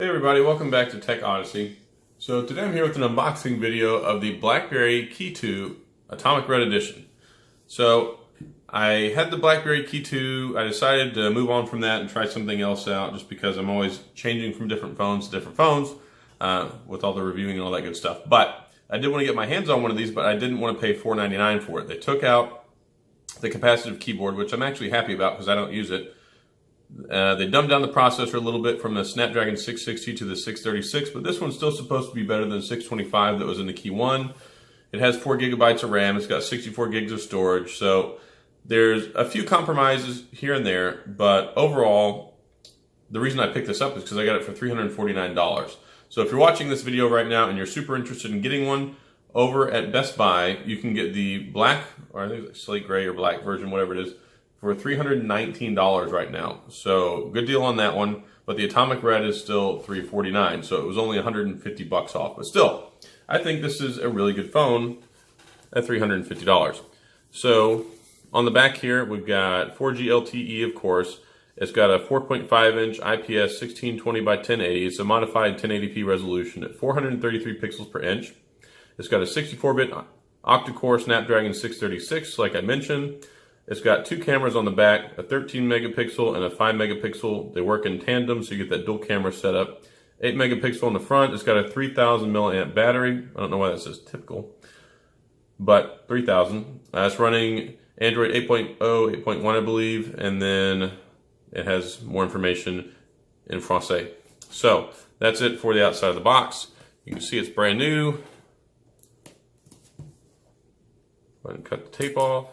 Hey everybody, welcome back to Tech Odyssey. So today I'm here with an unboxing video of the BlackBerry KEY2 Atomic Red Edition. So I had the BlackBerry KEY2, I decided to move on from that and try something else out just because I'm always changing from different phones to different phones with all the reviewing and all that good stuff. But I did want to get my hands on one of these, but I didn't want to pay $4.99 for it. They took out the capacitive keyboard, which I'm actually happy about because I don't use it. They dumbed down the processor a little bit from the Snapdragon 660 to the 636, but this one's still supposed to be better than the 625 that was in the KEYone. It has 4 gigabytes of RAM, it's got 64 gigs of storage, so there's a few compromises here and there, but overall, the reason I picked this up is because I got it for $349. So if you're watching this video right now and you're super interested in getting one, over at Best Buy, you can get the black, or I think it's slate gray or black version, whatever it is, for $319 right now. So good deal on that one, but the Atomic Red is still $349, so it was only 150 bucks off. But still, I think this is a really good phone at $350. So on the back here, we've got 4G LTE, of course. It's got a 4.5-inch IPS 1620 by 1080. It's a modified 1080p resolution at 433 pixels per inch. It's got a 64-bit octa-core Snapdragon 636, like I mentioned. It's got 2 cameras on the back, a 13 megapixel and a 5 megapixel. They work in tandem, so you get that dual camera setup. 8 megapixel on the front. It's got a 3000 milliamp battery. I don't know why that says typical, but 3000. It's running Android 8.0, 8.1, I believe, and then it has more information in Francais. So that's it for the outside of the box. You can see it's brand new. Go ahead and cut the tape off.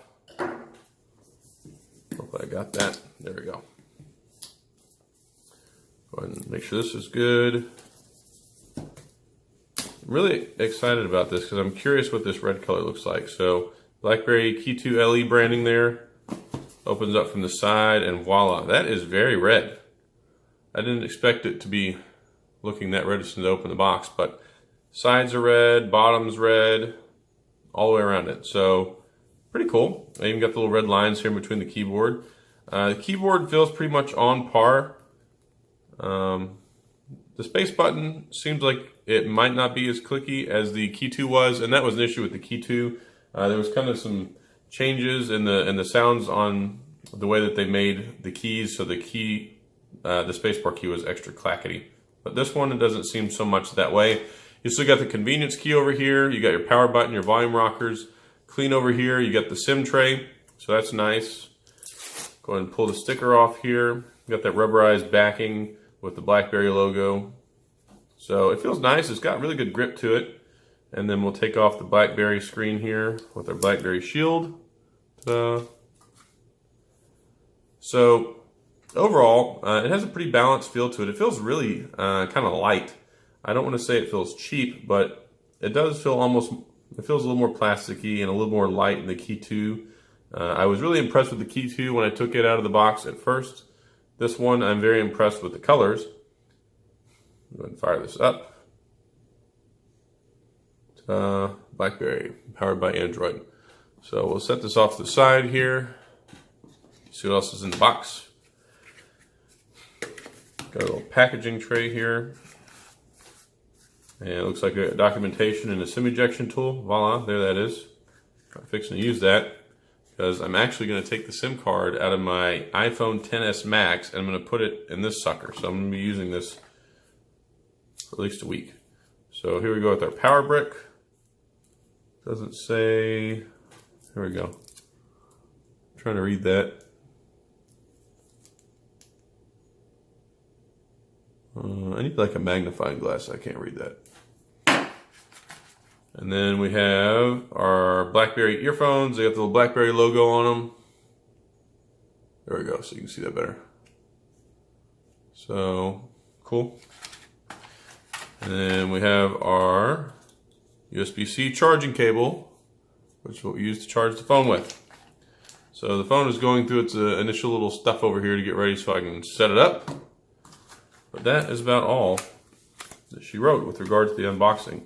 Hopefully I got that. There we go. Go ahead and make sure this is good. I'm really excited about this because I'm curious what this red color looks like. So BlackBerry KEY2 LE branding there. Opens up from the side and voila, that is very red. I didn't expect it to be looking that red as soon as I open the box, but sides are red, bottom's red, all the way around it. So pretty cool. I even got the little red lines here in between the keyboard. The keyboard feels pretty much on par. The space button seems like it might not be as clicky as the KEY2 was, and that was an issue with the KEY2. There was kind of some changes in the sounds on the way that they made the keys, so the spacebar key was extra clackety. But this one, it doesn't seem so much that way. You still got the convenience key over here. You got your power button, your volume rockers. Clean over here, you got the SIM tray, so that's nice. Go ahead and pull the sticker off here. You got that rubberized backing with the BlackBerry logo. So it feels nice, it's got really good grip to it. And then we'll take off the BlackBerry screen here with our BlackBerry shield. So overall, it has a pretty balanced feel to it. It feels really kind of light. I don't want to say it feels cheap, but it does feel almost, it feels a little more plasticky and a little more light in the KEY2. I was really impressed with the KEY2 when I took it out of the box at first. This one, I'm very impressed with the colors. Go ahead and fire this up. BlackBerry, powered by Android. So we'll set this off to the side here. See what else is in the box. Got a little packaging tray here. And it looks like a documentation and a SIM ejection tool. Voila, there that is. I'm fixing to use that because I'm actually going to take the SIM card out of my iPhone XS Max and I'm going to put it in this sucker. So I'm going to be using this for at least a week. So here we go with our power brick. Doesn't say, here we go. I'm trying to read that. I need like a magnifying glass. I can't read that. And then we have our BlackBerry earphones. They got the little BlackBerry logo on them. There we go, so you can see that better. So, cool. And then we have our USB-C charging cable, which is what we use to charge the phone with. So the phone is going through its initial little stuff over here to get ready so I can set it up. But that is about all that she wrote with regard to the unboxing.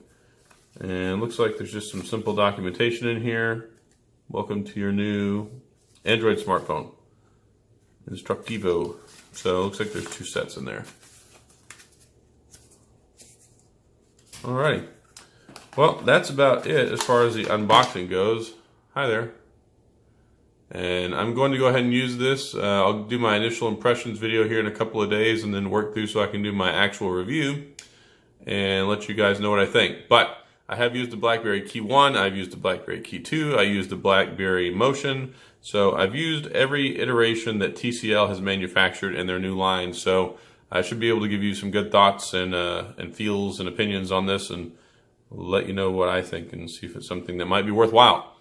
And looks like there's just some simple documentation in here. Welcome to your new Android smartphone. Instructivo. So it looks like there's 2 sets in there. Alrighty. Well, that's about it as far as the unboxing goes. Hi there. And I'm going to go ahead and use this. I'll do my initial impressions video here in a couple of days and then work through so I can do my actual review and let you guys know what I think. But I have used the BlackBerry KEYone, I've used the BlackBerry KEY2, I used the BlackBerry Motion. So I've used every iteration that TCL has manufactured in their new line. So I should be able to give you some good thoughts and feels and opinions on this and let you know what I think and see if it's something that might be worthwhile.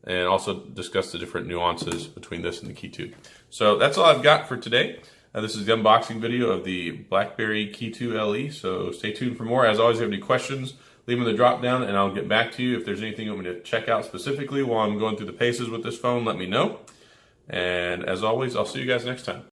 And also discuss the different nuances between this and the KEY2. So that's all I've got for today. This is the unboxing video of the BlackBerry KEY2 LE. So stay tuned for more. As always, if you have any questions, leave them in the drop down and I'll get back to you. If there's anything you want me to check out specifically while I'm going through the paces with this phone, let me know. And as always, I'll see you guys next time.